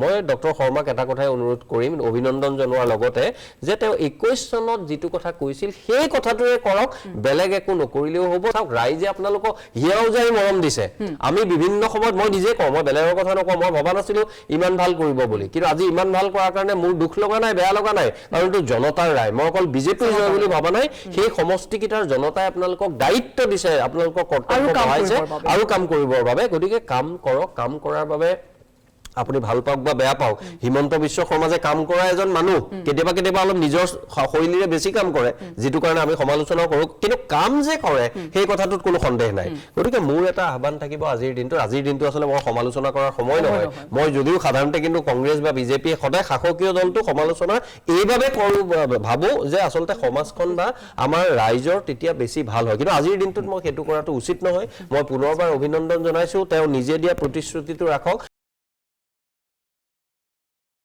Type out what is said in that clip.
মই ডক্টৰ শৰ্মাক এটা কথাই অনুৰোধ কৰিম অভিনন্দন জনোৱাৰ লগতে যে তেওঁ 21 চনত যেটো কথা কৈছিল সেই কথাটোৰে কৰক বেলেগ একো নকৰিলেও হ'ব চাওক ৰাইজে আপোনালোকক হিয়াও যাই মৰম দিছে আমি বিভিন্ন সময়ত মই নিজে কওঁ মই বেলেগৰ কথা নকওঁ মই ভবা নাছিলো ইমান ভাল কৰিব বুলি কিন্তু আজি ইমান ভাল কৰাৰ কাৰণে মোৰ দুখ লগা নাই বেয়া লগা নাই কাৰণ তো জনতাৰ ৰায় মই অকল বিজেপিৰ জয় বুলি ভাবা নাই সেই সমষ্টিকিটাৰ জনতাই আপোনালোকক দায়িত্ব দিছে আপোনালোকক কৰ্তব্য বহাইছে আৰু কাম কৰিবৰ বাবে গতিকে কাম কৰক কাম কৰাৰ বাবে আপুনি ভাল পাওক বা বেয়া পাওক হিমন্ত বিশ্ব শৰ্মা যে কাম কৰা এজন মানুহ কেতিয়াবা অলপ নিজৰ শৈলীৰে বেছি কাম কৰে যেটো কাৰণে আমি সমালোচনা কৰো কিন্তু কাম যে কৰে সেই কথাটোত কোনো সন্দেহ নাই গতিকে মোৰ এটা আহ্বান থাকিব আজিৰ দিনটো আসলে মই সমালোচনা কৰাৰ সময় নহয় মই যদিও সাধাৰণতে কিন্তু কংগ্ৰেছ বা বিজেপি সদায় শাসকীয় দলটো সমালোচনা এইভাবে কৰো ভাবো যে আসলতে সমাজখন বা আমাৰ ৰাইজৰ তেতিয়া বেছি ভাল হয় কিন্তু আজিৰ দিনটোত মই হেতু কৰাটো উচিত নহয় মই পুনৰবাৰ অভিনন্দন জনাইছো তেওঁ নিজে দিয়া প্ৰতিশ্ৰুতিটো ৰাখক